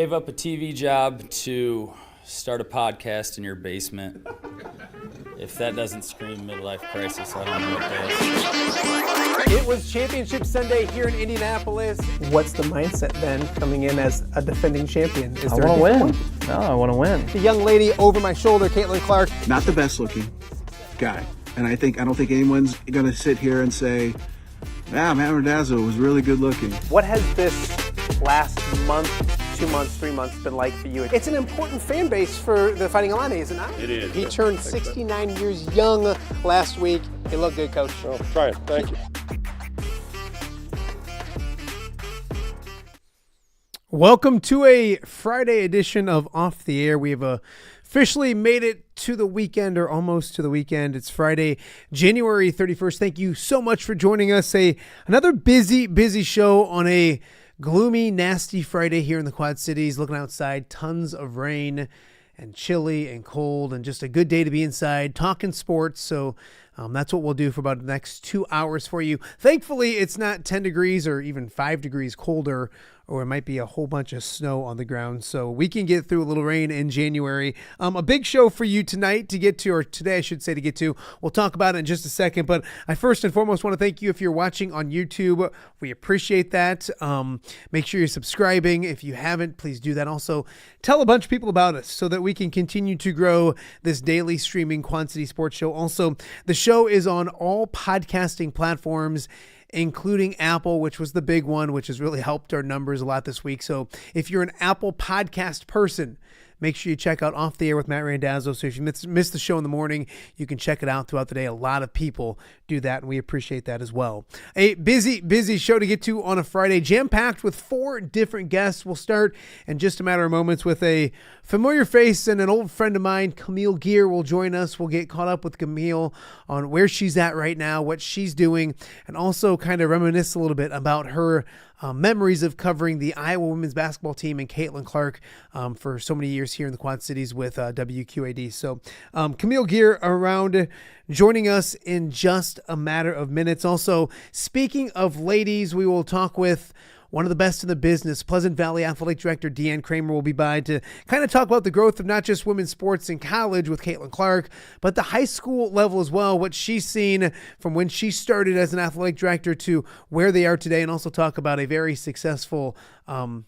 gave up a TV job to start a podcast in your basement. If that doesn't scream midlife crisis, I don't know what does. It was Championship Sunday here in Indianapolis. What's the mindset then coming in as a defending champion? I want to win. No, I want to win. The young lady over my shoulder, Caitlin Clark. Not the best looking guy. And I don't think anyone's going to sit here and say, Matt Randazzo was really good looking. What has this last month, 2 months, 3 months been like for you? It's an important fan base for the Fighting Illini, is it not? It is. He turned 69 years young last week. He looked good, Coach. Oh, try it. Thank you. Welcome to a Friday edition of Off the Air. We have officially made it to the weekend, or almost to the weekend. It's Friday, January 31st. Thank you so much for joining us. Another busy show on a gloomy, nasty Friday here in the Quad Cities. Looking outside, tons of rain and chilly and cold, and just a good day to be inside talking sports. So that's what we'll do for about the next 2 hours for you. Thankfully, it's not 10 degrees or even 5 degrees colder, or it might be a whole bunch of snow on the ground. So we can get through a little rain in January. A big show for you tonight to get to, or today I should say to get to. We'll talk about it in just a second. But I first and foremost want to thank you if you're watching on YouTube. We appreciate that. Make sure you're subscribing. If you haven't, please do that. Also, tell a bunch of people about us so that we can continue to grow this daily streaming Quad City Sports Show. Also, the show is on all podcasting platforms, including Apple, which was the big one, which has really helped our numbers a lot this week. So if you're an Apple podcast person, make sure you check out Off the Air with Matt Randazzo. So if you miss the show in the morning, you can check it out throughout the day. A lot of people do that, and we appreciate that as well. A busy show to get to on a Friday, jam-packed with 4 different guests. We'll start in just a matter of moments with a familiar face and an old friend of mine. Camille Gear will join us. We'll get caught up with Camille on where she's at right now, what she's doing, and also kind of reminisce a little bit about her memories of covering the Iowa women's basketball team and Caitlin Clark for so many years here in the Quad Cities with WQAD. So Camille Gear around joining us in just a matter of minutes. Also, speaking of ladies, we will talk with one of the best in the business. Pleasant Valley Athletic Director Dan Kroemer will be by to kind of talk about the growth of not just women's sports in college with Caitlin Clark, but the high school level as well, what she's seen from when she started as an athletic director to where they are today, and also talk about a very successful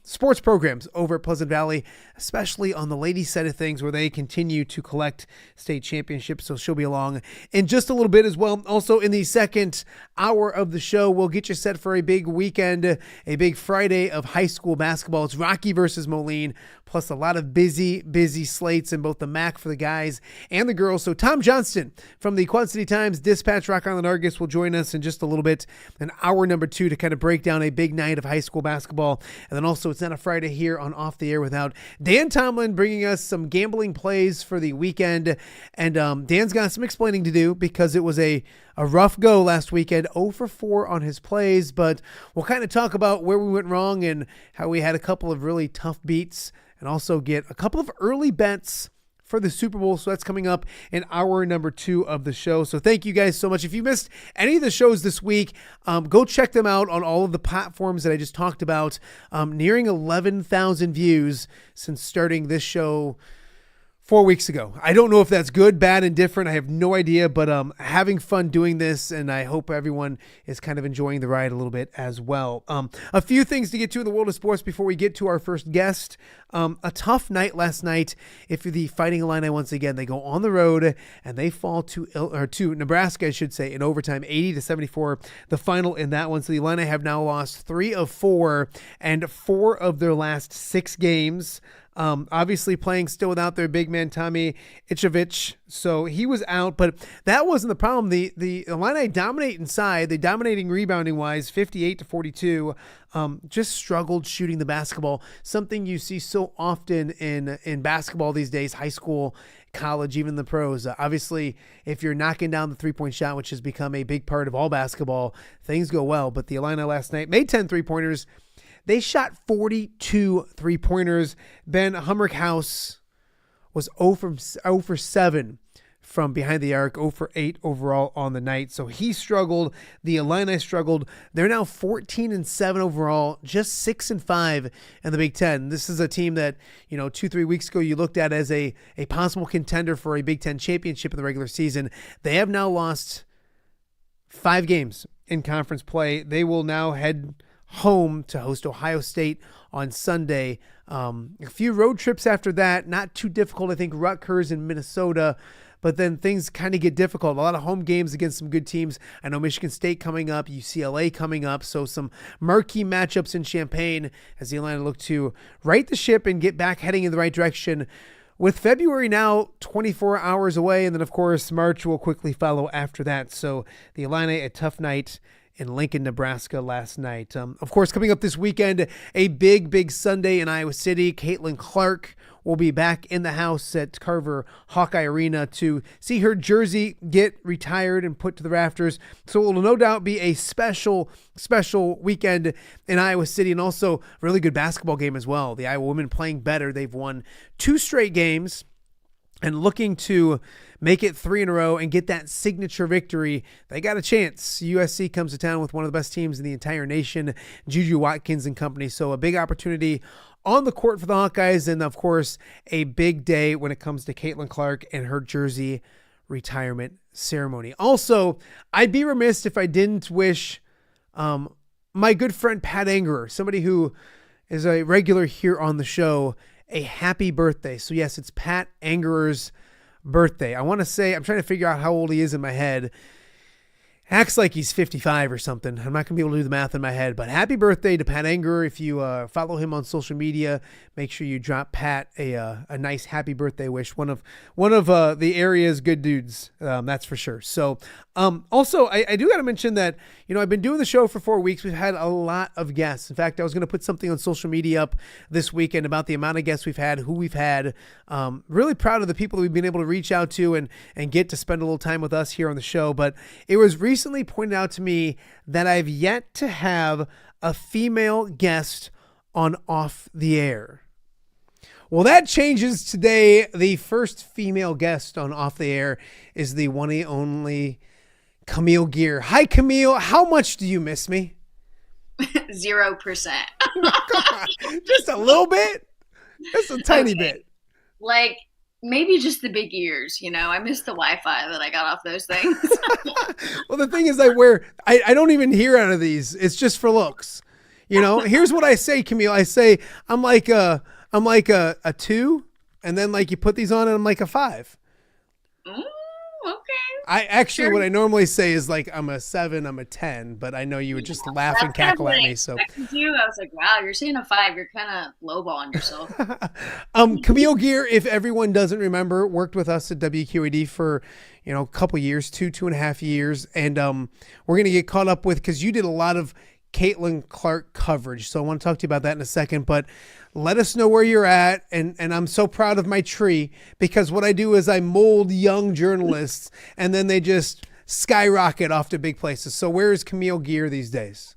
sports programs over at Pleasant Valley, especially on the ladies side of things where they continue to collect state championships. So she'll be along in just a little bit as well. Also in the second hour of the show, we'll get you set for a big weekend, a big Friday of high school basketball. It's Rocky versus Moline, plus a lot of busy slates in both the MAC for the guys and the girls. So Tom Johnston from the Quad City Times, Dispatch, Rock Island Argus will join us in just a little bit, in hour number 2, to kind of break down a big night of high school basketball. And then also, it's not a Friday here on Off the Air without Dan Tomlin bringing us some gambling plays for the weekend. And Dan's got some explaining to do because it was a rough go last weekend, 0 for 4 on his plays. But we'll kind of talk about where we went wrong and how we had a couple of really tough beats, and also get a couple of early bets for the Super Bowl. So that's coming up in hour number 2 of the show. So thank you guys so much. If you missed any of the shows this week, go check them out on all of the platforms that I just talked about. Nearing 11,000 views since starting this show 4 weeks ago. I don't know if that's good, bad, and different. I have no idea, but having fun doing this, and I hope everyone is kind of enjoying the ride a little bit as well. A few things to get to in the world of sports before we get to our first guest. A tough night last night. If you're the Fighting Illini, once again, they go on the road and they fall to Nebraska, I should say, in overtime, 80-74, the final in that one. So the Illini have now lost 3 of 4 and 4 of their last 6 games. Obviously playing still without their big man, Tommy Ichovich. So he was out, but that wasn't the problem. The Illini dominate inside. They dominating rebounding wise, 58-42. Just struggled shooting the basketball. Something you see so often in basketball these days, high school, college, even the pros. Obviously, if you're knocking down the three-point shot, which has become a big part of all basketball, things go well. But the Illini last night made 10 3-pointers. They shot 42 3-pointers. Ben Hummerkhaus was 0 for 7 from behind the arc, 0 for 8 overall on the night. So he struggled. The Illini struggled. They're now 14-7 overall, just 6-5 in the Big Ten. This is a team that, 2-3 weeks ago you looked at as a possible contender for a Big Ten championship in the regular season. They have now lost 5 games in conference play. They will now head home to host Ohio State on Sunday. A few road trips after that, not too difficult. I think Rutgers and Minnesota, but then things kind of get difficult. A lot of home games against some good teams. I know Michigan State coming up, UCLA coming up, so some marquee matchups in Champaign as the Illini look to right the ship and get back heading in the right direction. With February now 24 hours away, and then, of course, March will quickly follow after that. So the Illini, a tough night in Lincoln, Nebraska last night. Of course, coming up this weekend, a big Sunday in Iowa City. Caitlin Clark will be back in the house at Carver Hawkeye Arena to see her jersey get retired and put to the rafters. So it will no doubt be a special weekend in Iowa City, and also a really good basketball game as well. The Iowa women playing better. They've won 2 straight games and looking to make it 3 in a row and get that signature victory. They got a chance. USC comes to town with one of the best teams in the entire nation, Juju Watkins and company. So a big opportunity on the court for the Hawkeyes, and of course, a big day when it comes to Caitlin Clark and her jersey retirement ceremony. Also, I'd be remiss if I didn't wish my good friend Pat Angerer, somebody who is a regular here on the show, a happy birthday. So yes, it's Pat Angerer's birthday. I want to say, I'm trying to figure out how old he is in my head. Acts like he's 55 or something. I'm not going to be able to do the math in my head, but happy birthday to Pat Angerer. If you follow him on social media, make sure you drop Pat a nice happy birthday wish. One of the area's good dudes, that's for sure. So also, I do got to mention that, I've been doing the show for 4 weeks. We've had a lot of guests. In fact, I was going to put something on social media up this weekend about the amount of guests we've had, who we've had. Really proud of the people that we've been able to reach out to and get to spend a little time with us here on the show. But it was recently pointed out to me that I've yet to have a female guest on Off the Air. Well, that changes today. The first female guest on Off the Air is the one and only Camille Gear. Hi, Camille. How much do you miss me? 0%. Just a little bit? Just a tiny bit. Like, maybe just the big ears, I miss the Wi-Fi that I got off those things. Well, the thing is, I don't even hear out of these. It's just for looks. Here's what I say, Camille. I say, I'm like a 2, and then like you put these on and I'm like a 5. Okay. Sure. What I normally say is like I'm a 7, I'm a 10, but I know you would just laugh and cackle at me. So I was like, wow, you're saying a 5. You're kind of lowballing yourself. Camille Gear, if everyone doesn't remember, worked with us at WQAD for a couple years, 2.5 years, and we're gonna get caught up with, because you did a lot of Caitlin Clark coverage. So I want to talk to you about that in a second, but let us know where you're at. And I'm so proud of my tree, because what I do is I mold young journalists and then they just skyrocket off to big places. So where is Camille Gear these days?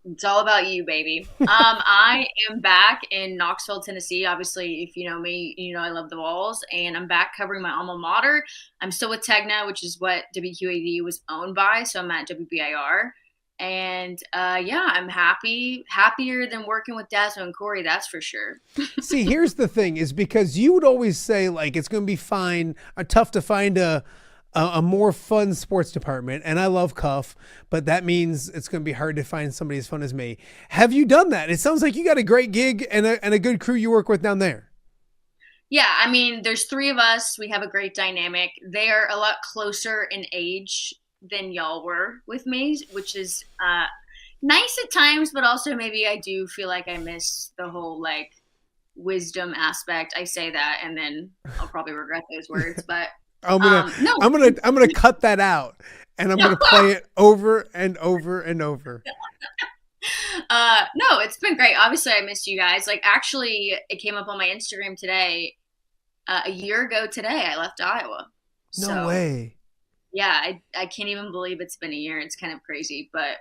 It's all about you, baby. I am back in Knoxville, Tennessee. Obviously, if you know me, I love the Vols, and I'm back covering my alma mater. I'm still with Tegna, which is what WQAD was owned by. So I'm at WBIR. And I'm happier than working with Dazzle and Corey, that's for sure. See, here's the thing, is because you would always say like it's going to be fine, tough to find a more fun sports department, and I love Cuff, but that means it's going to be hard to find somebody as fun as me. Have you done that? It sounds like you got a great gig and a good crew you work with down there. Yeah, I mean, there's 3 of us. We have a great dynamic. They are a lot closer in age than y'all were with me, which is nice at times, but also maybe I do feel like I miss the whole like wisdom aspect. I say that and then I'll probably regret those words, but I'm gonna cut that out and I'm gonna play it over and over and over. No, it's been great. Obviously I missed you guys. Like, actually it came up on my Instagram today. A year ago today I left Iowa. No way. Yeah, I can't even believe it's been a year. It's kind of crazy, but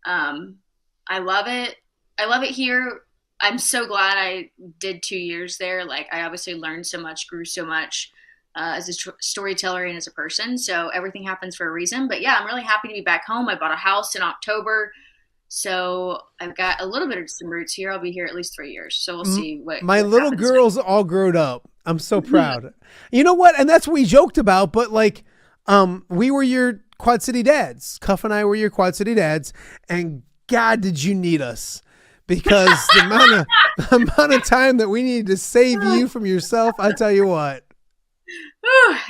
I love it. I love it here. I'm so glad I did 2 years there. Like, I obviously learned so much, grew so much. as a storyteller and as a person. So everything happens for a reason. But yeah, I'm really happy to be back home. I bought a house in October. So I've got a little bit of some roots here. I'll be here at least 3 years. So we'll see what my little happens. girls all grown up. I'm so proud. You know what? And that's what we joked about, but like, we were your Quad City dads. Cuff and I were your Quad City dads, and God, did you need us? Because the amount of time that we needed to save you from yourself, I tell you what.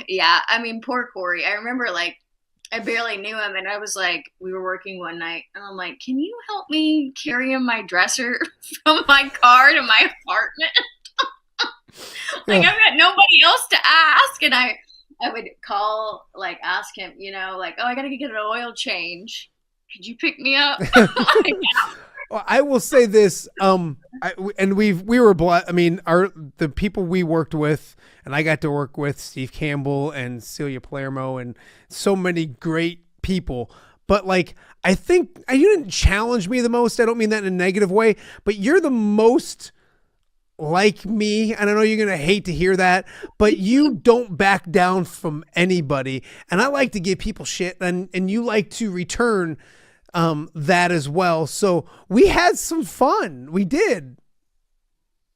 Yeah, I mean, poor Corey. I remember, like, I barely knew him, and I was like, we were working one night, and I'm like, can you help me carry him my dresser from my car to my apartment? Like, I've got nobody else to ask, and I would call, like, ask him, you know, like, oh, I gotta get an oil change. Could you pick me up? Well, I will say this, we were blessed. I mean, the people we worked with, and I got to work with Steve Campbell and Celia Palermo and so many great people. But like, I think you didn't challenge me the most. I don't mean that in a negative way, but you're the most like me. And I know you're going to hate to hear that, but you don't back down from anybody. And I like to give people shit, and you like to return that as well. So we had some fun. We did.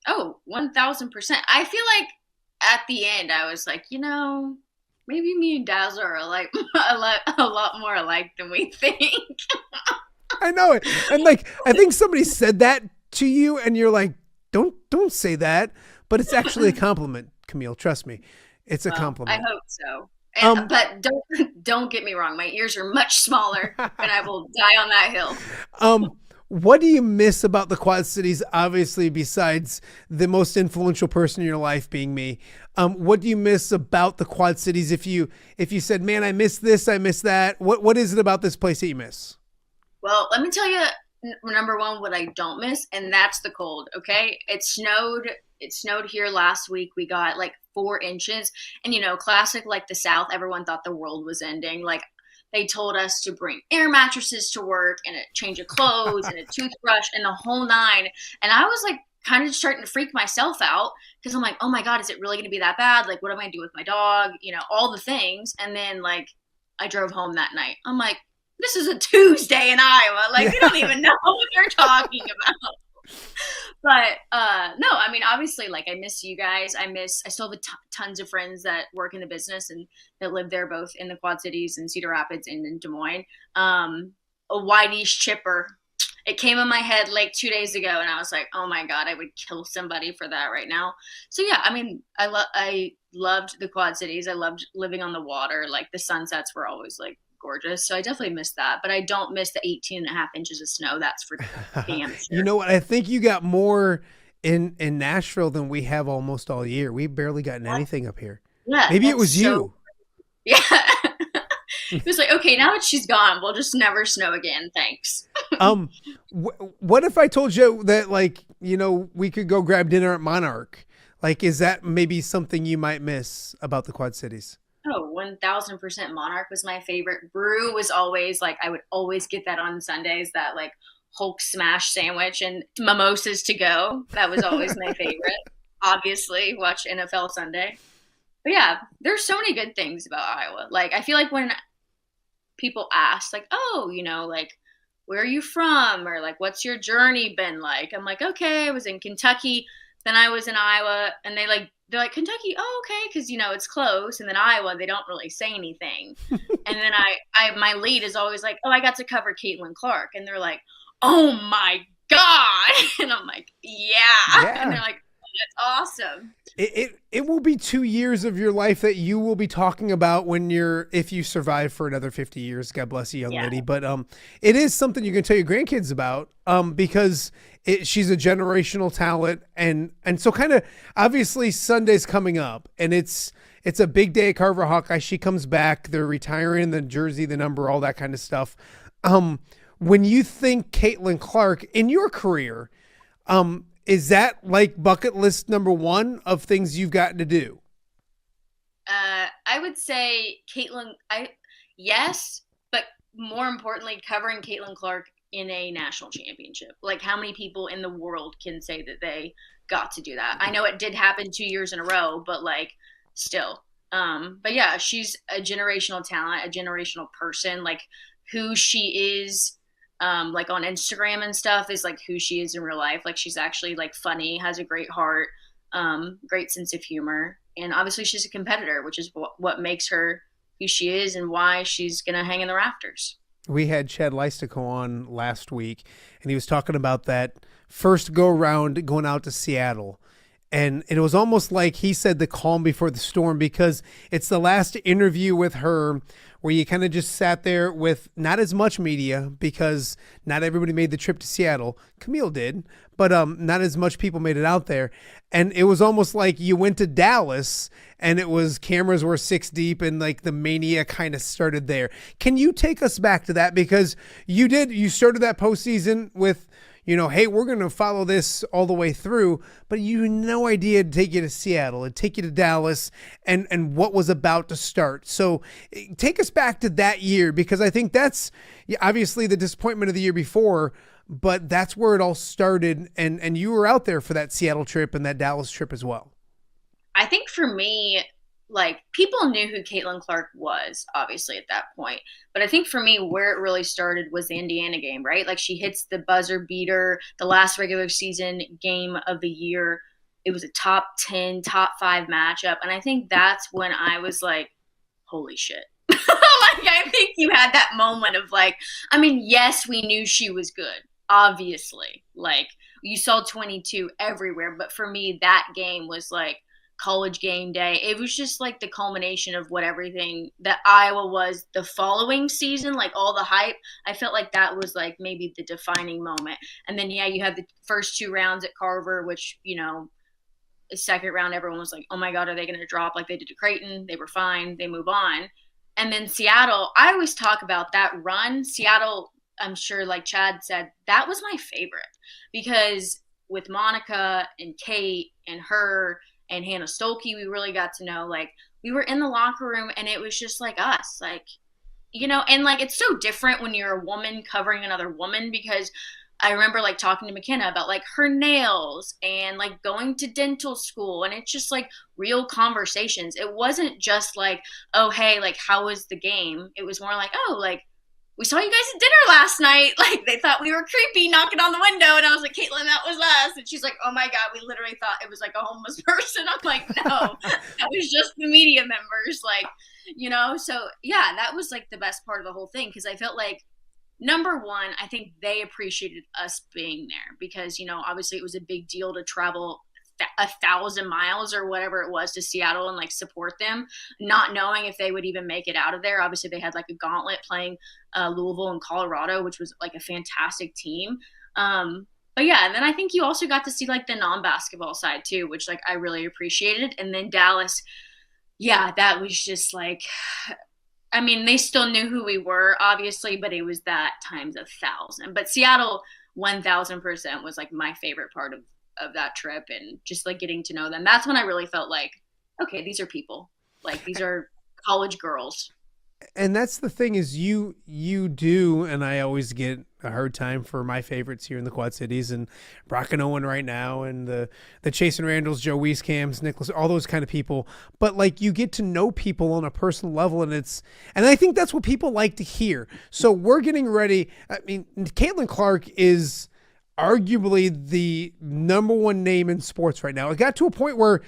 Oh, 1000%. I feel like at the end I was like, you know, maybe me and Dazzle are like a lot more alike than we think. I know it. And like, I think somebody said that to you and you're like, don't say that, but it's actually a compliment, Camille. Trust me. It's a compliment. I hope so. And, but don't get me wrong. My ears are much smaller, and I will die on that hill. What do you miss about the Quad Cities? Obviously, besides the most influential person in your life being me, what do you miss about the Quad Cities? If you said, "Man, I miss this, I miss that," what is it about this place that you miss? Well, let me tell you, number one, what I don't miss, and that's the cold. Okay, it snowed here last week. We got like 4 inches, and you know, classic like the South, everyone thought the world was ending. Like, they told us to bring air mattresses to work and a change of clothes and a toothbrush and the whole 9. And I was like kind of starting to freak myself out because I'm like, oh my God, is it really going to be that bad? Like, what am I going to do with my dog? You know, all the things. And then like I drove home that night. I'm like, this is a Tuesday in Iowa. Like, we don't even know what they're talking about. But no, I mean, obviously, like, I miss you guys. I still have tons of friends that work in the business and that live there, both in the Quad Cities and Cedar Rapids and in Des Moines. A Whitey's chipper. It came in my head like 2 days ago, and I was like, oh my God, I would kill somebody for that right now. So yeah, I mean, I loved the Quad Cities. I loved living on the water. Like, the sunsets were always like gorgeous. So I definitely miss that, but I don't miss the 18.5 inches of snow. That's for damn sure. You know what? I think you got more in Nashville than we have almost all year. We barely gotten anything up here. Yeah, maybe it was you. Yeah. It was like, okay, now that she's gone, we'll just never snow again. Thanks. What if I told you that, like, you know, we could go grab dinner at Monarch? Like, is that maybe something you might miss about the Quad Cities? Oh, 1000% Monarch was my favorite. Brew was always like, I would always get that on Sundays, that like Hulk smash sandwich and mimosas to go. That was always my favorite. Obviously, watch NFL Sunday. But yeah, there's so many good things about Iowa. Like, I feel like when people ask, like, oh, you know, like, where are you from? Or like, what's your journey been like? I'm like, okay, I was in Kentucky, then I was in Iowa, and they're like, Kentucky, oh, okay, because, you know, it's close. And then Iowa, they don't really say anything. And then my lead is always like, oh, I got to cover Caitlin Clark. And they're like, oh, my God. And I'm like, yeah. And they're like, oh, that's awesome. It will be 2 years of your life that you will be talking about if you survive for another 50 years. God bless you, young lady. But it is something you can tell your grandkids about because she's a generational talent. And so kind of, obviously Sunday's coming up, and it's a big day at Carver Hawkeye. She comes back, they're retiring the jersey, the number, all that kind of stuff. When you think Caitlin Clark in your career, is that like bucket list number 1 of things you've gotten to do? I would say Caitlin, yes, but more importantly, covering Caitlin Clark in a national championship. Like, how many people in the world can say that they got to do that? I know it did happen 2 years in a row, but like, still, But yeah, she's a generational talent, a generational person. Like who she is, like on Instagram and stuff is like who she is in real life. Like she's actually like funny, has a great heart, great sense of humor, and obviously she's a competitor, which is what makes her who she is and why she's gonna hang in the rafters. We had Chad Leistico on last week, and he was talking about that first go round going out to Seattle. And it was almost like he said the calm before the storm, because it's the last interview with her where you kind of just sat there with not as much media, because not everybody made the trip to Seattle. Camille did, but not as much people made it out there. And it was almost like you went to Dallas and it was cameras were 6 deep and like the mania kind of started there. Can you take us back to that? Because you started that postseason with, hey, we're going to follow this all the way through, but you had no idea it'd take you to Seattle, it'd take you to Dallas, and what was about to start. So take us back to that year, because I think that's obviously the disappointment of the year before, but that's where it all started, and you were out there for that Seattle trip and that Dallas trip as well. I think for me, like people knew who Caitlin Clark was, obviously at that point. But I think for me, where it really started was the Indiana game, right? Like she hits the buzzer beater, the last regular season game of the year. It was a top 10, top 5 matchup. And I think that's when I was like, holy shit. Like I think you had that moment of like, I mean, yes, we knew she was good, obviously. Like you saw 22 everywhere. But for me, that game was like, College game day. It was just like the culmination of what everything that Iowa was the following season, like all the hype. I felt like that was like maybe the defining moment. And then, yeah, you had the first 2 rounds at Carver, which, the second round, everyone was like, oh my God, are they going to drop like they did to Creighton? They were fine. They move on. And then Seattle, I always talk about that run. Seattle, I'm sure like Chad said, that was my favorite because with Monica and Kate and her and Hannah Stolke, we really got to know, like, we were in the locker room and it was just like us, like, and like, it's so different when you're a woman covering another woman, because I remember like talking to McKenna about like her nails and like going to dental school, and it's just like real conversations. It wasn't just like, oh, hey, like, how was the game? It was more like, oh, like, we saw you guys at dinner last night. Like, they thought we were creepy knocking on the window. And I was like, Caitlin, that was us. And she's like, oh my God, we literally thought it was like a homeless person. I'm like, no, that was just the media members. Like, so yeah, that was like the best part of the whole thing. Cause I felt like, number one, I think they appreciated us being there because, obviously it was a big deal to travel 1,000 miles or whatever it was to Seattle and like support them, not knowing if they would even make it out of there. Obviously they had like a gauntlet playing Louisville and Colorado, which was like a fantastic team. But yeah, and then I think you also got to see like the non-basketball side too, which like I really appreciated. And then Dallas, yeah, that was just like, I mean, they still knew who we were, obviously, but it was that times 1,000. But Seattle, 1,000% was like my favorite part of that trip, and just like getting to know them. That's when I really felt like, okay, these are people. Like these are college girls. And that's the thing is you do, and I always get a hard time for my favorites here in the Quad Cities, and Brock and Owen right now, and the Chase and Randalls, Joe Wieskamps, Nicholas, all those kind of people. But like you get to know people on a personal level, and I think that's what people like to hear. So we're getting ready. I mean, Caitlin Clark is arguably the number one name in sports right now. It got to a point where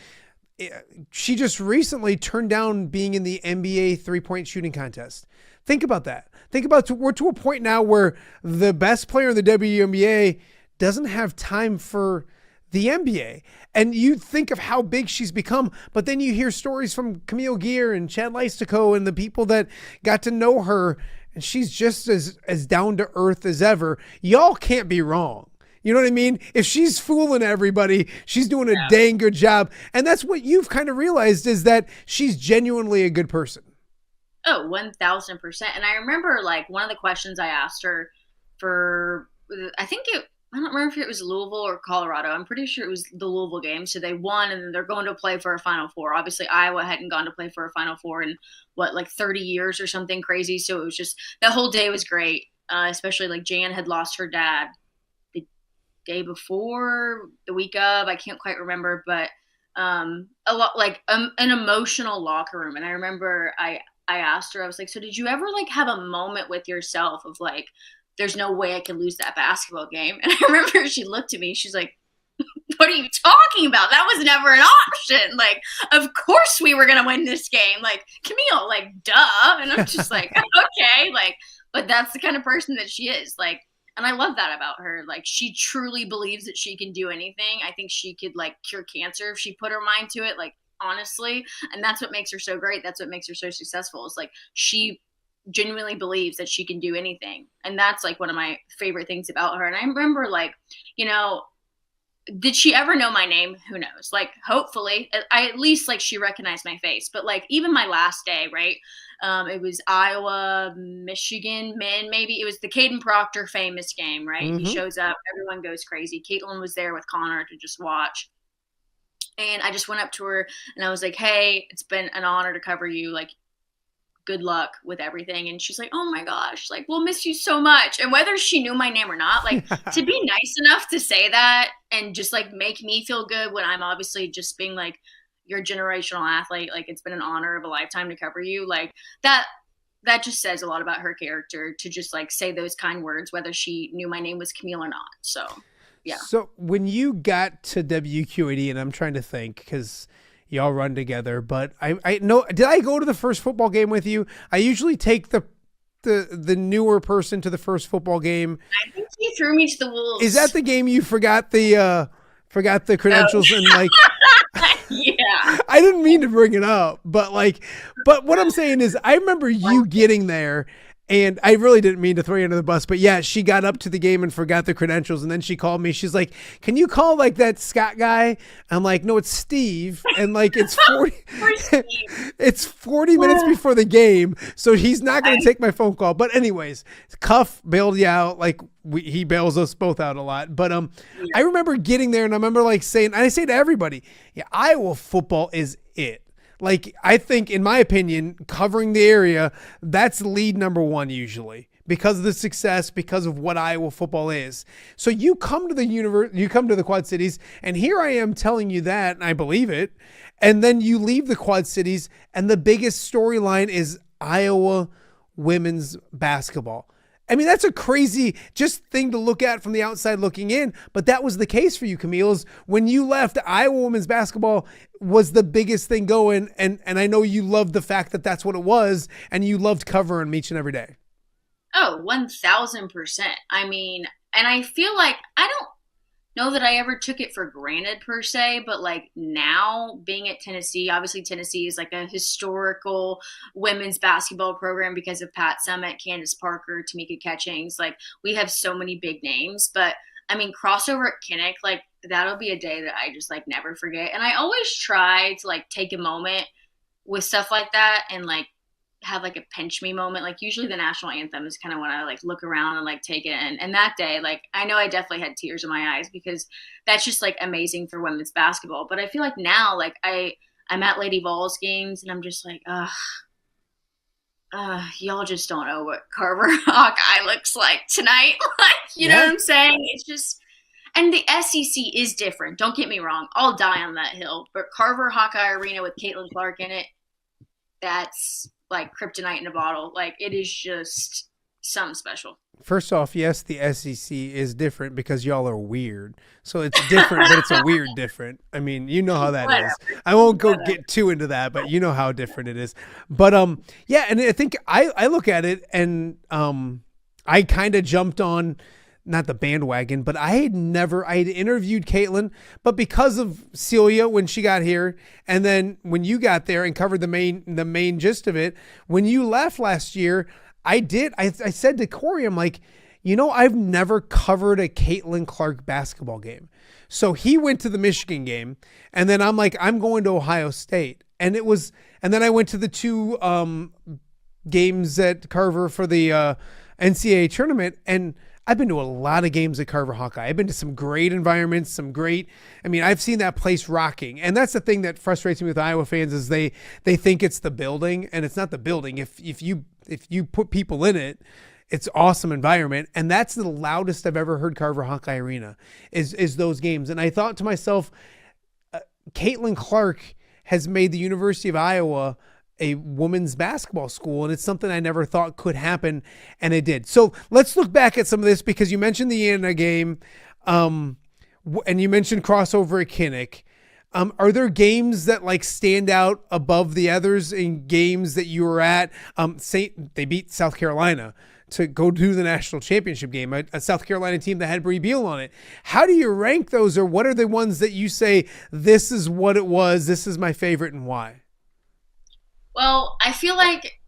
she just recently turned down being in the NBA 3-point shooting contest. Think about that. We're to a point now where the best player in the WNBA doesn't have time for the NBA. And you think of how big she's become, but then you hear stories from Camille Gear and Chad Leistico and the people that got to know her, and she's just as down to earth as ever. Y'all can't be wrong. You know what I mean? If she's fooling everybody, she's doing a dang good job. And that's what you've kind of realized, is that she's genuinely a good person. Oh, 1,000%. And I remember like one of the questions I asked her for, I don't remember if it was Louisville or Colorado. I'm pretty sure it was the Louisville game. So they won, and then they're going to play for a Final Four. Obviously, Iowa hadn't gone to play for a Final Four in like 30 years or something crazy. So it was just, that whole day was great. Especially like Jan had lost her dad day before, the week of, I can't quite remember, but a lot like an emotional locker room. And I remember I asked her, I was like, so did you ever like have a moment with yourself of like, there's no way I can lose that basketball game? And I remember she looked at me, she's like, what are you talking about? That was never an option. Like, of course we were going to win this game. Like, Camille, like, duh. And I'm just like, okay. Like, but that's the kind of person that she is. Like, and I love that about her. Like, she truly believes that she can do anything. I think she could, like, cure cancer if she put her mind to it, like, honestly. And that's what makes her so great. That's what makes her so successful. Is like, she genuinely believes that she can do anything. And that's, like, one of my favorite things about her. And I remember, like, you know, did she ever know my name? Who knows? Like, hopefully, I at least like she recognized my face. But like, even my last day, right? It was Iowa, Michigan, maybe. It was the Caden Proctor famous game, right? Mm-hmm. He shows up, everyone goes crazy. Caitlin was there with Connor to just watch. And I just went up to her and I was like, hey, it's been an honor to cover you. Like, good luck with everything. And she's like, oh my gosh, like, we'll miss you so much. And whether she knew my name or not, like, to be nice enough to say that and just like make me feel good when I'm obviously just being like, you're a generational athlete, like, it's been an honor of a lifetime to cover you, like, that just says a lot about her character, to just like say those kind words, whether she knew my name was Camille or not. So yeah. So when you got to WQAD, and I'm trying to think because y'all run together, but I know, did I go to the first football game with you? I usually take the newer person to the first football game. I think you threw me to the wolves. Is that the game you forgot the credentials and like? Yeah. I didn't mean to bring it up, but what I'm saying is I remember you getting there. And I really didn't mean to throw you under the bus, but yeah, she got up to the game and forgot the credentials. And then she called me. She's like, can you call like that Scott guy? I'm like, no, it's Steve. And like, it's 40 minutes before the game. So he's not going to take my phone call. But anyways, Cuff bailed you out. Like he bails us both out a lot. But I remember getting there and I remember like saying, and I say to everybody, yeah, Iowa football is it. Like, I think, in my opinion, covering the area, that's lead number one usually because of the success, because of what Iowa football is. So you come to you come to the Quad Cities, and here I am telling you that, and I believe it. And then you leave the Quad Cities, and the biggest storyline is Iowa women's basketball. I mean, that's a crazy just thing to look at from the outside looking in, but that was the case for you, Camille. When you left, Iowa women's basketball was the biggest thing going, and I know you loved the fact that that's what it was, and you loved covering them each and every day. Oh, 1,000%. I mean, and I feel like I don't know that I ever took it for granted per se, but like now being at Tennessee, obviously Tennessee is like a historical women's basketball program because of Pat Summitt, Candace Parker, Tamika Catchings. Like, we have so many big names, but I mean, crossover at Kinnick, like, that'll be a day that I just like never forget. And I always try to like take a moment with stuff like that and like have like a pinch me moment. Like, usually the national anthem is kind of when I like look around and like take it in. And that day, like, I know I definitely had tears in my eyes because that's just like amazing for women's basketball. But I feel like now, like, I'm at Lady Vols games and I'm just like, y'all just don't know what Carver Hawkeye looks like tonight. Like, you know what I'm saying? It's just, and the SEC is different. Don't get me wrong. I'll die on that hill. But Carver Hawkeye Arena with Caitlin Clark in it, that's like kryptonite in a bottle. Like, it is just something special. First off, yes, the SEC is different because y'all are weird. So it's different, but it's a weird different. I mean, you know how that is. I won't get too into that, but you know how different it is. But yeah, and I think I look at it and I kind of jumped on, not the bandwagon, but I had interviewed Caitlin, but because of Celia when she got here, and then when you got there and covered the main gist of it, when you left last year, I said to Corey, I'm like, you know, I've never covered a Caitlin Clark basketball game. So he went to the Michigan game, and then I'm like, I'm going to Ohio State. And then I went to the two games at Carver for the NCAA tournament, and I've been to a lot of games at Carver Hawkeye. I've been to some great environments, I've seen that place rocking. And that's the thing that frustrates me with Iowa fans is they think it's the building, and it's not the building. If you put people in it, it's awesome environment. And that's the loudest I've ever heard Carver Hawkeye Arena is those games. And I thought to myself, Caitlin Clark has made the University of Iowa a women's basketball school, and it's something I never thought could happen, and it did. So let's look back at some of this, because you mentioned the Indiana game, and you mentioned crossover at Kinnick. Are there games that like stand out above the others in games that you were at? They beat South Carolina to go to the national championship game, a South Carolina team that had Bree Beal on it. How do you rank those, or what are the ones that you say, this is what it was, this is my favorite, and why? Well, I feel like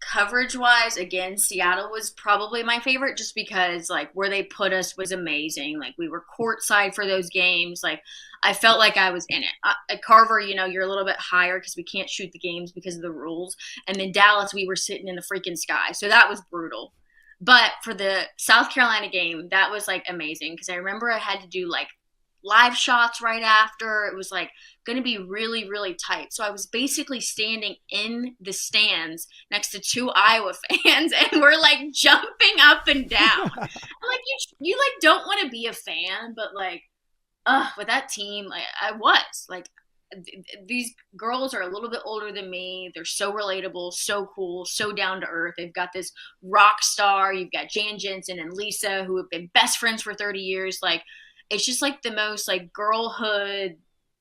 coverage-wise, again, Seattle was probably my favorite, just because like where they put us was amazing. Like we were courtside for those games. Like I felt like I was in it. At Carver, you're a little bit higher because we can't shoot the games because of the rules. And then Dallas, we were sitting in the freaking sky. So that was brutal. But for the South Carolina game, that was like amazing, because I remember I had to do like live shots right after. It was like going to be really, really tight. So I was basically standing in the stands next to two Iowa fans, and we're like jumping up and down. I'm like, you like don't want to be a fan, but like, with that team, like I was like, these girls are a little bit older than me. They're so relatable, so cool, so down to earth. They've got this rock star. You've got Jan Jensen and Lisa, who have been best friends for 30 years. Like, it's just like the most like girlhood,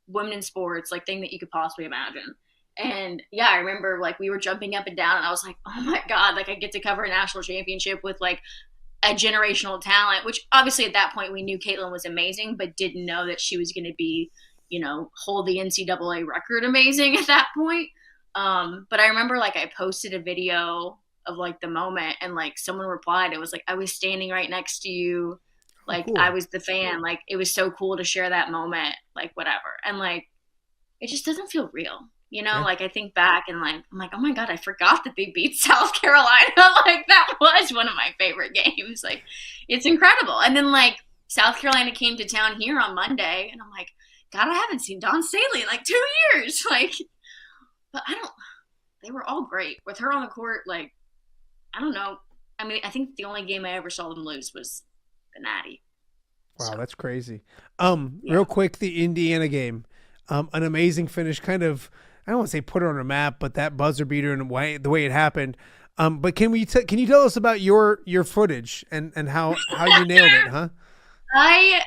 women in sports like thing that you could possibly imagine. And yeah, I remember like we were jumping up and down, and I was like, oh my God, like I get to cover a national championship with like a generational talent, which obviously at that point we knew Caitlin was amazing, but didn't know that she was going to be, hold the NCAA record amazing at that point. But I remember like I posted a video of like the moment, and like someone replied, it was like, I was standing right next to you. Like, cool. I was the fan. Like, it was so cool to share that moment, like, whatever. And, like, it just doesn't feel real, Yeah. Like, I think back and, like, I'm like, oh, my God, I forgot that they beat South Carolina. Like, that was one of my favorite games. Like, it's incredible. And then, like, South Carolina came to town here on Monday, and I'm like, God, I haven't seen Dawn Staley in, like, 2 years. Like, but they were all great. With her on the court, like, I don't know. I mean, I think the only game I ever saw them lose was the Natty. Wow, So, that's crazy. yeah. Real quick, the Indiana game, an amazing finish, kind of, I don't want to say put her on a map, but that buzzer beater and the way it happened. But can you tell us about your footage and how you nailed it, huh? I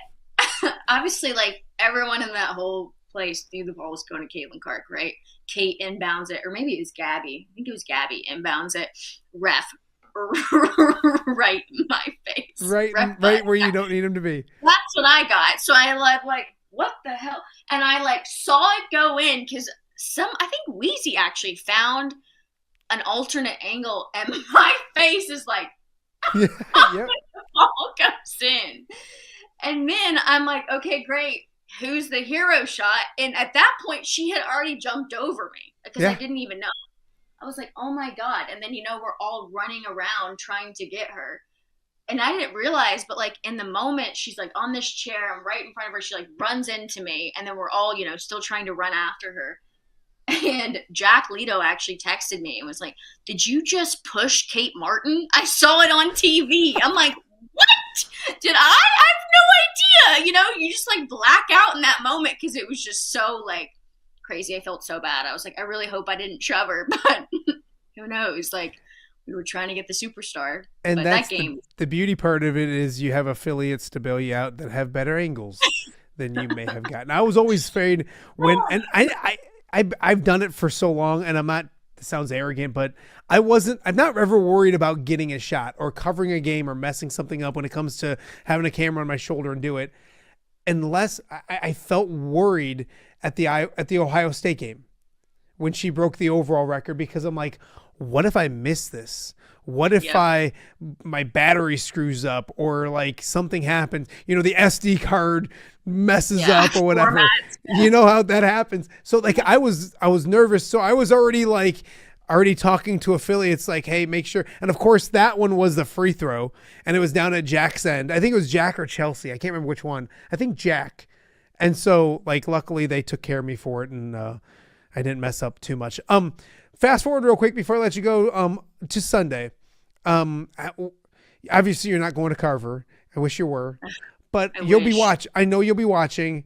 obviously, like, everyone in that whole place knew the ball was going to Caitlin Clark, right? Kate inbounds it, or maybe it was Gabby. I think it was Gabby inbounds it. Ref right in my face. Right where you don't need him to be. That's what I got. So I like, what the hell? And I like saw it go in, because I think Wheezy actually found an alternate angle, and my face is like, yep. The ball goes in. And then I'm like, okay, great. Who's the hero shot? And at that point, she had already jumped over me, because I didn't even know. I was like, oh my God. And then, we're all running around trying to get her. And I didn't realize, but like in the moment, she's like on this chair. I'm right in front of her. She like runs into me. And then we're all, still trying to run after her. And Jack Leto actually texted me and was like, did you just push Kate Martin? I saw it on TV. I'm like, what? Did I? I have no idea. You just like black out in that moment, because it was just so like crazy. I felt so bad. I was like, I really hope I didn't shove her, but who knows? Like, we were trying to get the superstar. And but that's that game. The beauty part of it is you have affiliates to bail you out that have better angles than you may have gotten. I was always afraid when, and I've done it for so long, and I'm not, it sounds arrogant, but I'm not ever worried about getting a shot or covering a game or messing something up when it comes to having a camera on my shoulder and do it, unless I felt worried at the Ohio State game when she broke the overall record, because I'm like, what if I miss this? What if my battery screws up, or like something happens, the SD card messes up or whatever, you know how that happens. So like I was nervous. So I was already talking to affiliates like, hey, make sure. And of course that one was the free throw, and it was down at Jack's end. I think it was Jack or Chelsea. I can't remember which one. I think Jack. And so like, luckily they took care of me for it, and I didn't mess up too much. Fast forward real quick before I let you go, to Sunday. Obviously you're not going to Carver. I wish you were, but you'll be watching. I know you'll be watching.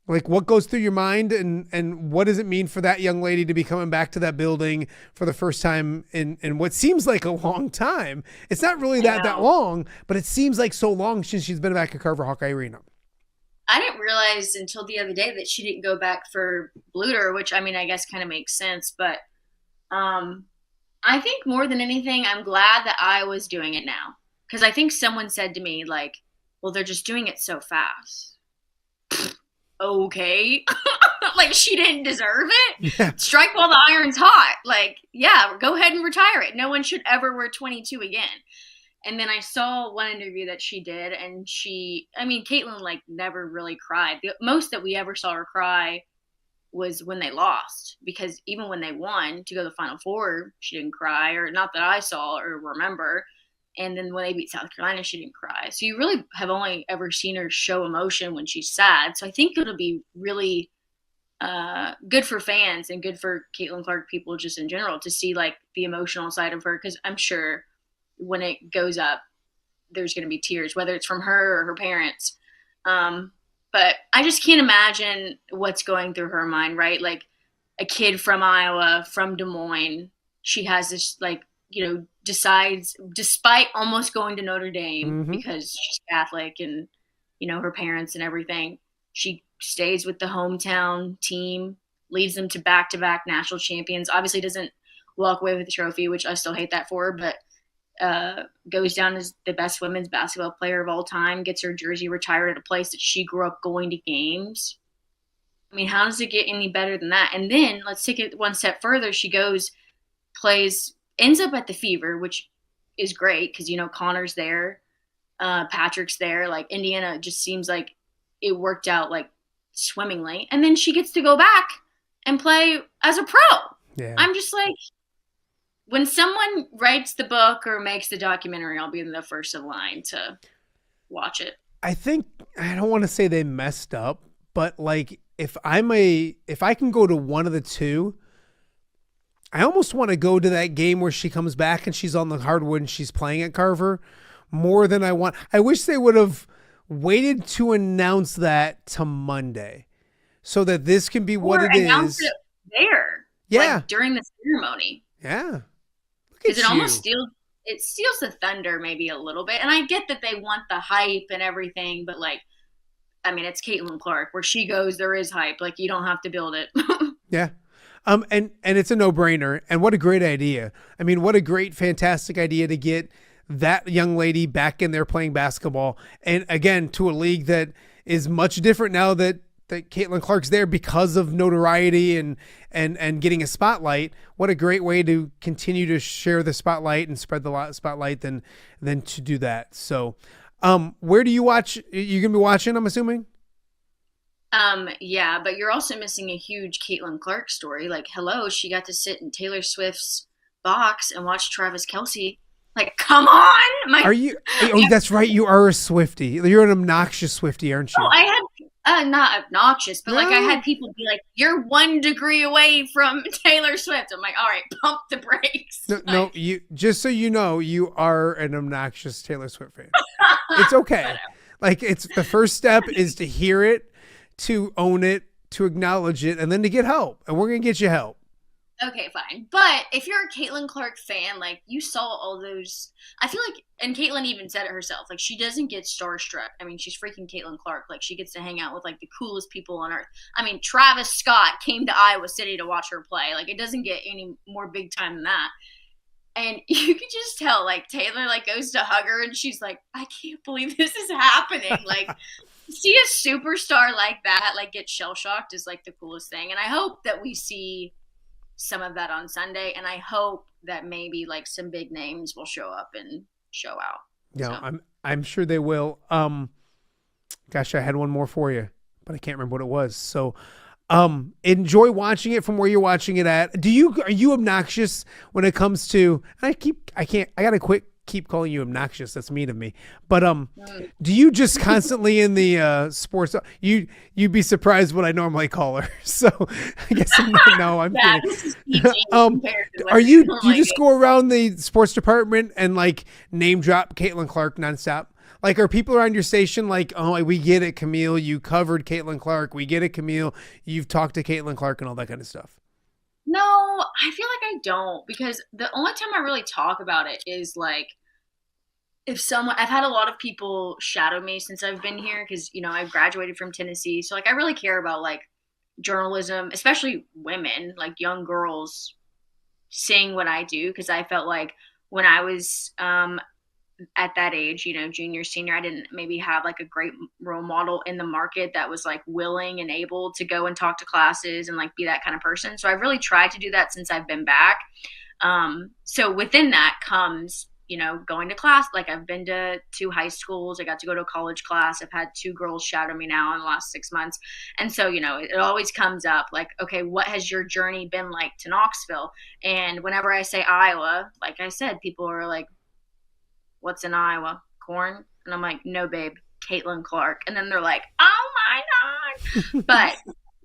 Like, what goes through your mind, and what does it mean for that young lady to be coming back to that building for the first time in what seems like a long time? It's not really that long, but it seems like so long since she's been back at Carver Hawkeye Arena. I didn't realize until the other day that she didn't go back for Bluter, which, I mean, I guess kind of makes sense. But I think more than anything, I'm glad that I was doing it now. Because I think someone said to me, like, well, they're just doing it so fast. Okay. Like, she didn't deserve it. Yeah. Strike while the iron's hot. Like, yeah, go ahead and retire it. No one should ever wear 22 again. And then I saw one interview that she did, and Caitlin, like, never really cried. The most that we ever saw her cry was when they lost, because even when they won to go to the Final Four, she didn't cry, or not that I saw or remember. And then when they beat South Carolina, she didn't cry. So you really have only ever seen her show emotion when she's sad. So I think it'll be really good for fans and good for Caitlin Clark people just in general to see, like, the emotional side of her, because I'm sure when it goes up, there's going to be tears, whether it's from her or her parents. But I just can't imagine what's going through her mind, right? Like, a kid from Iowa, from Des Moines, she has this, like, decides, despite almost going to Notre Dame because she's Catholic and, her parents and everything, she stays with the hometown team, leads them to back-to-back national champions, obviously doesn't walk away with the trophy, which I still hate that for, but goes down as the best women's basketball player of all time, gets her jersey retired at a place that she grew up going to games. I mean, how does it get any better than that? And then let's take it one step further. She goes, plays, ends up at the Fever, which is great because, Connor's there, Patrick's there. Like, Indiana just seems like it worked out, like, swimmingly. And then she gets to go back and play as a pro. Yeah. I'm just like, when someone writes the book or makes the documentary, I'll be in the first of line to watch it. I think, I don't want to say they messed up, but, like, if I can go to one of the two, I almost want to go to that game where she comes back and she's on the hardwood and she's playing at Carver more than I want. I wish they would have waited to announce that to Monday so that this can be what it is. Announce it there. Yeah. Like, during the ceremony. Yeah. Because it almost steals the thunder maybe a little bit. And I get that they want the hype and everything, but, like, I mean, it's Caitlin Clark. Where she goes, there is hype. Like, you don't have to build it. Yeah. And it's a no-brainer. And what a great idea. I mean, what a great, fantastic idea to get that young lady back in there playing basketball. And again, to a league that is much different now that Caitlin Clark's there because of notoriety and getting a spotlight. What a great way to continue to share the spotlight and spread the spotlight than to do that. So, where do you watch? You're going to be watching, I'm assuming? Yeah, but you're also missing a huge Caitlin Clark story. Like, hello, she got to sit in Taylor Swift's box and watch Travis Kelce. Like, come on! Are you? Oh, that's right. You are a Swiftie. You're an obnoxious Swiftie, aren't you? Oh, I had not obnoxious, but like I had people be like, "You're 1 degree away from Taylor Swift." I'm like, "All right, pump the brakes." No, you just so you know, you are an obnoxious Taylor Swift fan. It's okay. Like, it's the first step is to hear it, to own it, to acknowledge it, and then to get help. And we're gonna get you help. Okay, fine. But if you're a Caitlin Clark fan, like, you saw all those, I feel like, and Caitlin even said it herself, like, she doesn't get starstruck. I mean, she's freaking Caitlin Clark. Like, she gets to hang out with, like, the coolest people on earth. I mean, Travis Scott came to Iowa City to watch her play. Like, it doesn't get any more big time than that. And you can just tell, like, Taylor, like, goes to hug her, and she's like, I can't believe this is happening. Like, see a superstar like that, like, get shell-shocked is, like, the coolest thing. And I hope that we see some of that on Sunday, and I hope that maybe, like, some big names will show up and show out. Yeah, so. I'm sure they will. Gosh, I had one more for you, but I can't remember what it was. So, enjoy watching it from where you're watching it at. Are you obnoxious when it comes to? I gotta keep calling you obnoxious. That's mean of me. But do you just constantly in the sports? You'd be surprised what I normally call her. So I guess I'm kidding. Do you just go around the sports department and, like, name drop Caitlin Clark nonstop? Like, are people around your station like, oh, we get it, Camille, you covered Caitlin Clark. We get it, Camille, you've talked to Caitlin Clark and all that kind of stuff? No, I feel like I don't, because the only time I really talk about it is like if someone, I've had a lot of people shadow me since I've been here because, you know, I graduated from Tennessee. So like I really care about like journalism, especially women, like young girls seeing what I do, because I felt like when I was at that age, you know, junior, senior, I didn't maybe have like a great role model in the market that was like willing and able to go and talk to classes and like be that kind of person. So I've really tried to do that since I've been back. So within that comes, you know, going to class. Like I've been to 2 high schools. I got to go to a college class. I've had 2 girls shadow me now in the last 6 months. And so, you know, it always comes up like, okay, what has your journey been like to Knoxville? And whenever I say Iowa, like I said, people are like, what's in Iowa? Corn? And I'm like, no, babe, Caitlin Clark. And then they're like, oh my God. But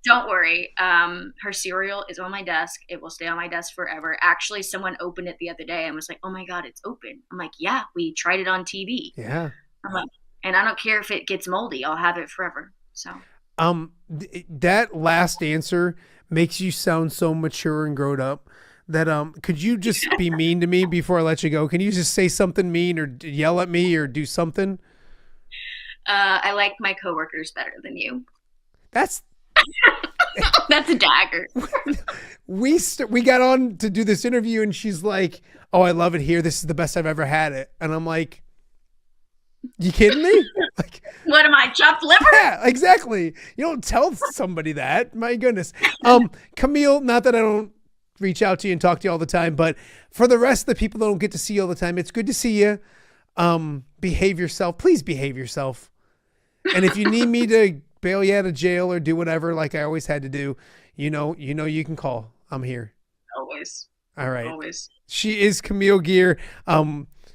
don't worry. Her cereal is on my desk. It will stay on my desk forever. Actually, someone opened it the other day and was like, oh my God, it's open. I'm like, yeah, we tried it on TV. Yeah. I'm like, and I don't care if it gets moldy. I'll have it forever. So. That last answer makes you sound so mature and grown up. That could you just be mean to me before I let you go? Can you just say something mean or yell at me or do something? I like my coworkers better than you. That's that's a dagger. We got on to do this interview and she's like, "Oh, I love it here. This is the best I've ever had it." And I'm like, "You kidding me?" Like, what am I, chopped liver? Yeah, exactly. You don't tell somebody that. My goodness. Camille, not that I don't reach out to you and talk to you all the time, but for the rest of the people that don't get to see you all the time, it's good to see you. Behave yourself. Please behave yourself. And if you need me to bail you out of jail or do whatever, like I always had to do, you know, you can call. I'm here. Always. All right. Always. She is Camille Gear.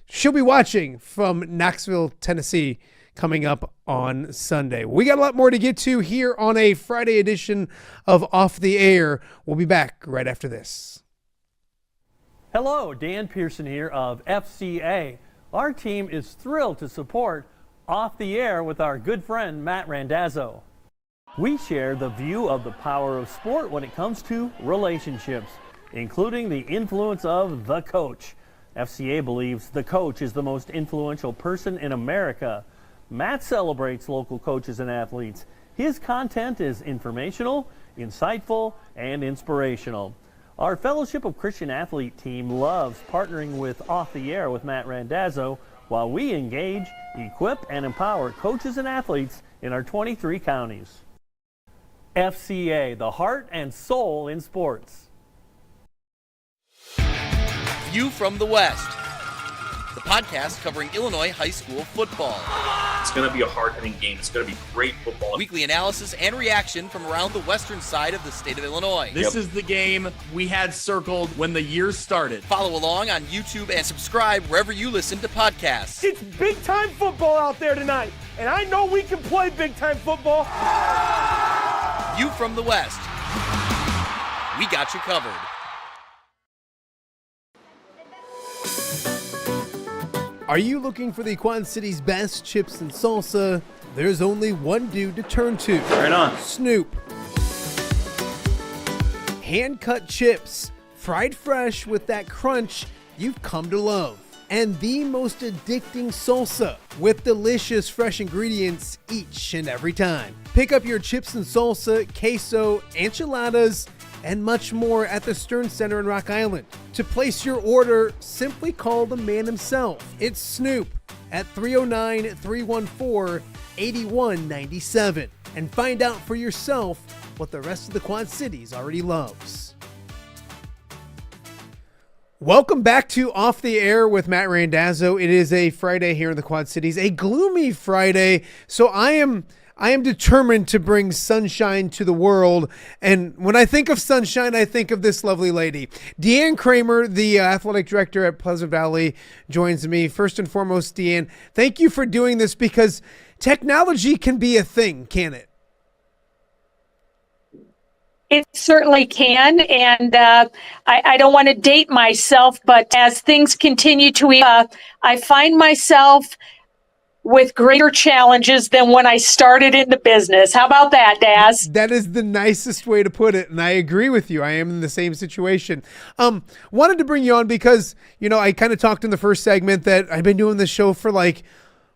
She'll be watching from Knoxville, Tennessee, coming up on Sunday. We got a lot more to get to here on a Friday edition of Off the Air. We'll be back right after this. Hello, Dan Pearson here of FCA. Our team is thrilled to support Off the Air with our good friend Matt Randazzo. We share the view of the power of sport when it comes to relationships, including the influence of the coach. FCA believes the coach is the most influential person in America. Matt celebrates local coaches and athletes. His content is informational, insightful, and inspirational. Our Fellowship of Christian Athlete team loves partnering with Off the Air with Matt Randazzo while we engage, equip, and empower coaches and athletes in our 23 counties. FCA, the heart and soul in sports. View from the West, the podcast covering Illinois high school football. It's going to be a hard-hitting game. It's going to be great football. Weekly analysis and reaction from around the western side of the state of Illinois. This is the game we had circled when the year started. Follow along on YouTube and subscribe wherever you listen to podcasts. It's big-time football out there tonight, and I know we can play big-time football. View from the West. We got you covered. Are you looking for the Quad City's best chips and salsa? There's only one dude to turn to. Right on. Snoop. Hand-cut chips, fried fresh with that crunch you've come to love. And the most addicting salsa with delicious fresh ingredients each and every time. Pick up your chips and salsa, queso, enchiladas, and much more at the Stern Center in Rock Island. To place your order, simply call the man himself. It's Snoop at 309-314-8197 and find out for yourself what the rest of the Quad Cities already loves. Welcome back to Off the Air with Matt Randazzo. It is a Friday here in the Quad Cities, a gloomy Friday. So I am determined to bring sunshine to the world. And when I think of sunshine, I think of this lovely lady. Deanne Kroemer, the athletic director at Pleasant Valley, joins me. First and foremost, Deanne, thank you for doing this because technology can be a thing, can it? It certainly can, and I don't want to date myself, but as things continue to I find myself with greater challenges than when I started in the business. How about that, Daz? That is the nicest way to put it, and I agree with you. I am in the same situation. Wanted to bring you on because, I kind of talked in the first segment that I've been doing this show for like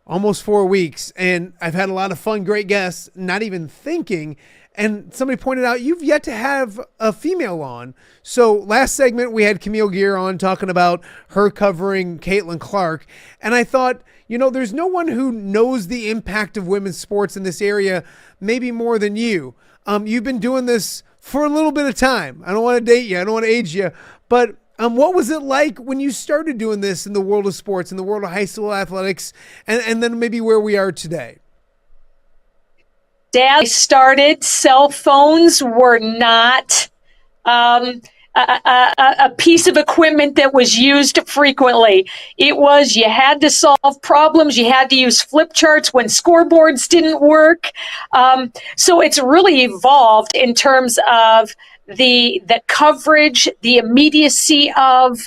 almost 4 weeks, and I've had a lot of fun, great guests, not even thinking. And somebody pointed out, you've yet to have a female on. So last segment, we had Camille Gear on talking about her covering Caitlin Clark. And I thought, there's no one who knows the impact of women's sports in this area, maybe more than you. You've been doing this for a little bit of time. I don't want to date you. I don't want to age you. But what was it like when you started doing this in the world of sports, in the world of high school athletics, and then maybe where we are today? Dad started, cell phones were not a piece of equipment that was used frequently. It was, you had to solve problems. You had to use flip charts when scoreboards didn't work. So it's really evolved in terms of the coverage, the immediacy of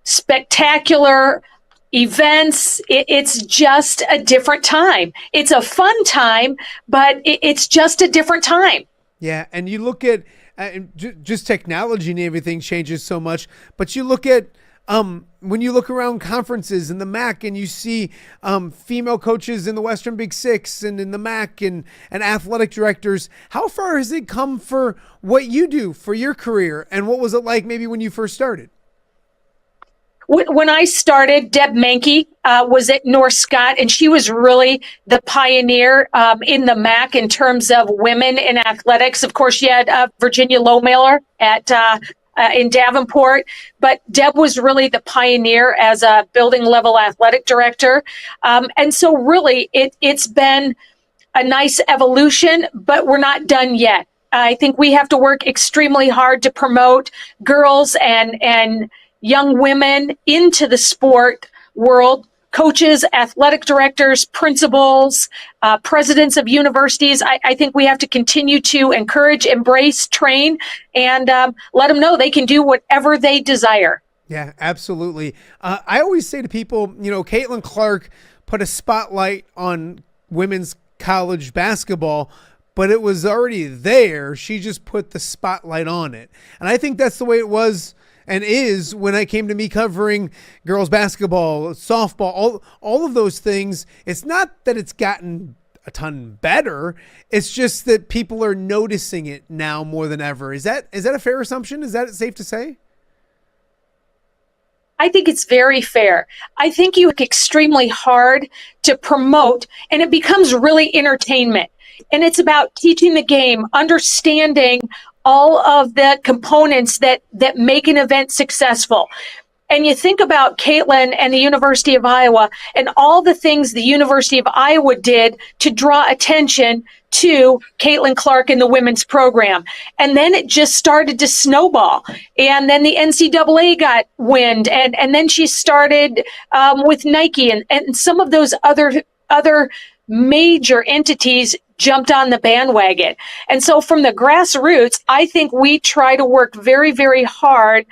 spectacular events. It's just a different time. It's a fun time, but it's just a different time. Yeah, and you look at just technology and everything changes so much, but you look at when you look around conferences in the MAC and you see female coaches in the Western Big Six and in the MAC and athletic directors, how far has it come for what you do for your career, and what was it like maybe when you first started? When I started, Deb Mankey was at North Scott, and she was really the pioneer in the MAC in terms of women in athletics. Of course, you had Virginia Lohmiller in Davenport, but Deb was really the pioneer as a building level athletic director. And so really, it's been a nice evolution, but we're not done yet. I think we have to work extremely hard to promote girls and young women into the sport world. Coaches, athletic directors, principals, presidents of universities. I think we have to continue to encourage, embrace, train, and let them know they can do whatever they desire. Yeah, absolutely. I always say to people, Caitlin Clark put a spotlight on women's college basketball, but it was already there. She just put the spotlight on it. And I think that's the way it was and is when I came to me covering girls basketball, softball, all of those things. It's not that it's gotten a ton better. It's just that people are noticing it now more than ever. Is that a fair assumption? Is that safe to say? I think it's very fair. I think you work extremely hard to promote, and it becomes really entertainment. And it's about teaching the game, understanding all of the components that make an event successful. And you think about Caitlin and the University of Iowa and all the things the University of Iowa did to draw attention to Caitlin Clark in the women's program. And then it just started to snowball. And then the NCAA got wind. And then she started with Nike and some of those other major entities jumped on the bandwagon. And so from the grassroots, I think we try to work very, very hard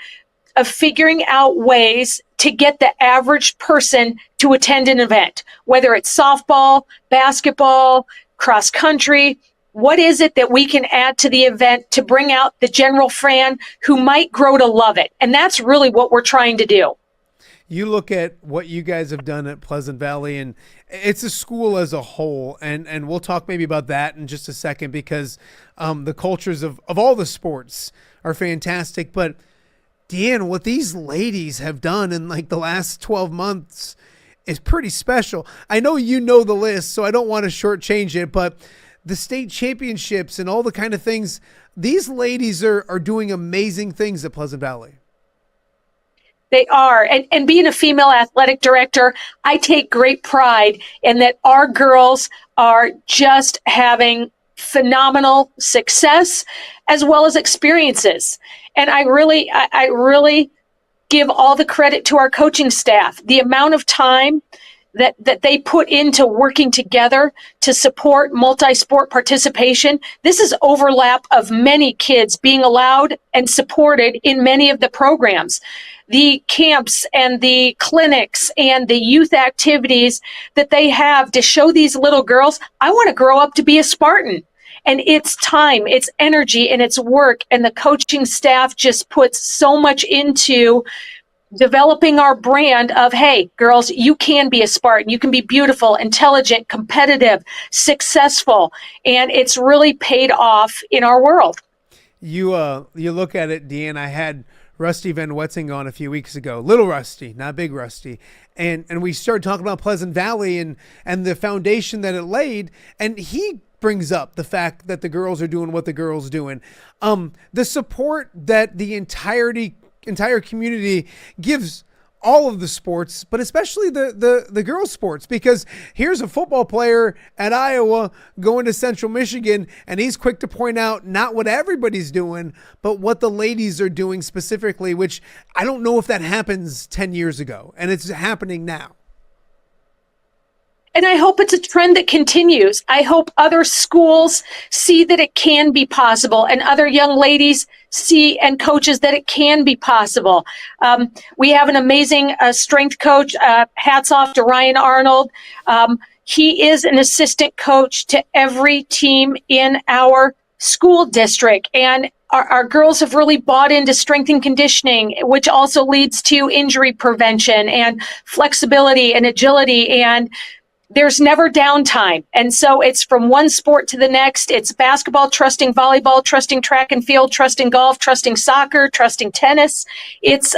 of figuring out ways to get the average person to attend an event, whether it's softball, basketball, cross country. What is it that we can add to the event to bring out the general fan who might grow to love it? And that's really what we're trying to do. You look at what you guys have done at Pleasant Valley, and it's a school as a whole, and we'll talk maybe about that in just a second, because the cultures of all the sports are fantastic. But Deanne, what these ladies have done in like the last 12 months is pretty special. I know you know the list, so I don't want to shortchange it, but the state championships and all the kind of things, these ladies are doing amazing things at Pleasant Valley. They are. And being a female athletic director, I take great pride in that our girls are just having phenomenal success as well as experiences. And I really give all the credit to our coaching staff. The amount of time that they put into working together to support multi-sport participation. This is overlap of many kids being allowed and supported in many of the programs. The camps and the clinics and the youth activities that they have to show these little girls, I want to grow up to be a Spartan. And it's time, it's energy, and it's work. And the coaching staff just puts so much into developing our brand of, hey, girls, you can be a Spartan. You can be beautiful, intelligent, competitive, successful. And it's really paid off in our world. You look at it, Deanne, I had Rusty Van Wetzing on a few weeks ago, little Rusty, not big Rusty. And we started talking about Pleasant Valley and the foundation that it laid. And he brings up the fact that the girls are doing what the girls doing. The support that the entire community gives all of the sports, but especially the girls' sports, because here's a football player at Iowa going to Central Michigan, and he's quick to point out not what everybody's doing, but what the ladies are doing specifically, which I don't know if that happens 10 years ago, and it's happening now. And I hope it's a trend that continues. I hope other schools see that it can be possible, and other young ladies see, and coaches, that it can be possible. We have an amazing strength coach. Hats off to Ryan Arnold. He is an assistant coach to every team in our school district. And our girls have really bought into strength and conditioning, which also leads to injury prevention and flexibility and agility, and there's never downtime. And so it's from one sport to the next. It's basketball, trusting volleyball, trusting track and field, trusting golf, trusting soccer, trusting tennis. It's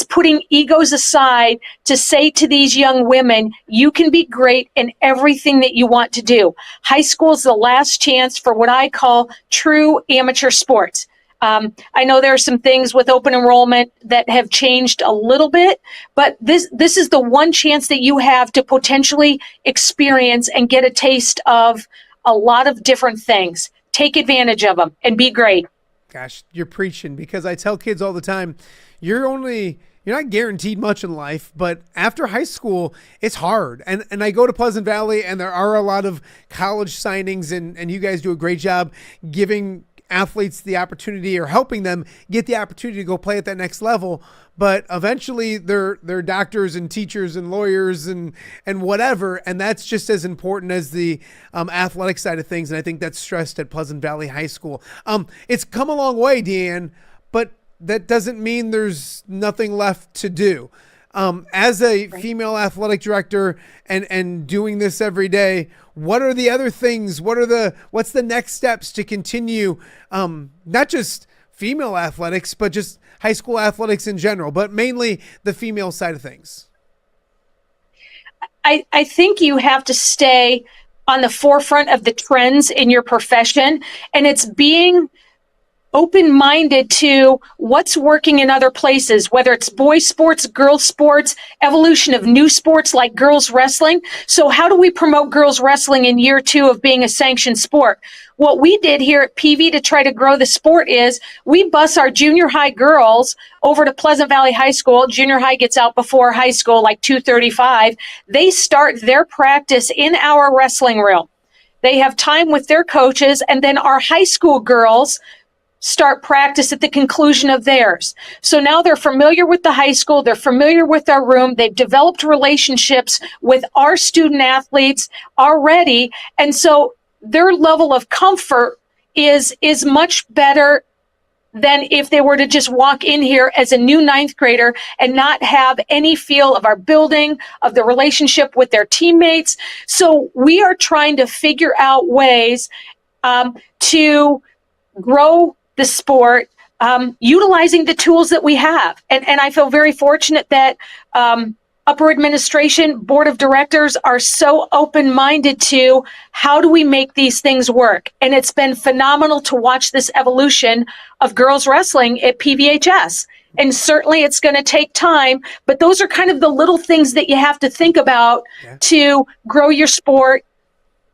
putting egos aside to say to these young women, you can be great in everything that you want to do. High school is the last chance for what I call true amateur sports. I know there are some things with open enrollment that have changed a little bit, but this is the one chance that you have to potentially experience and get a taste of a lot of different things. Take advantage of them and be great. Gosh, you're preaching, because I tell kids all the time, you're not guaranteed much in life, but after high school, it's hard. And I go to Pleasant Valley, and there are a lot of college signings, and you guys do a great job giving athletes the opportunity, or helping them get the opportunity to go play at that next level. But eventually they're doctors and teachers and lawyers and whatever. And that's just as important as the athletic side of things. And I think that's stressed at Pleasant Valley High School. It's come a long way, Deanne, but that doesn't mean there's nothing left to do. As a female athletic director and doing this every day, what are the other things? What's the next steps to continue, not just female athletics, but just high school athletics in general, but mainly the female side of things? I think you have to stay on the forefront of the trends in your profession, and it's being open-minded to what's working in other places, whether it's boys sports, girls sports, evolution of new sports like girls wrestling. So how do we promote girls wrestling in year 2 of being a sanctioned sport? What we did here at PV to try to grow the sport is we bus our junior high girls over to Pleasant Valley High School. Junior high gets out before high school, like 2:35. They start their practice in our wrestling room. They have time with their coaches, and then our high school girls start practice at the conclusion of theirs. So now they're familiar with the high school, they're familiar with our room, they've developed relationships with our student athletes already, and so their level of comfort is much better than if they were to just walk in here as a new 9th grader and not have any feel of our building, of the relationship with their teammates. So we are trying to figure out ways to grow the sport, utilizing the tools that we have. And I feel very fortunate that upper administration, board of directors are so open-minded to how do we make these things work. And it's been phenomenal to watch this evolution of girls wrestling at PVHS. And certainly it's going to take time, but those are kind of the little things that you have to think about to grow your sport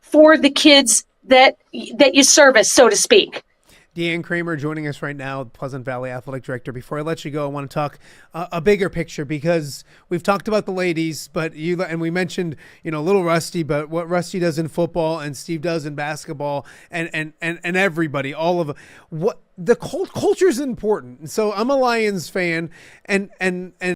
for the kids that you service, so to speak. Dan Kroemer joining us right now, Pleasant Valley Athletic Director. Before I let you go, I want to talk a bigger picture, because we've talked about the ladies, but we mentioned, little Rusty, but what Rusty does in football and Steve does in basketball, and everybody, all of what the culture is important. So I'm a Lions fan, and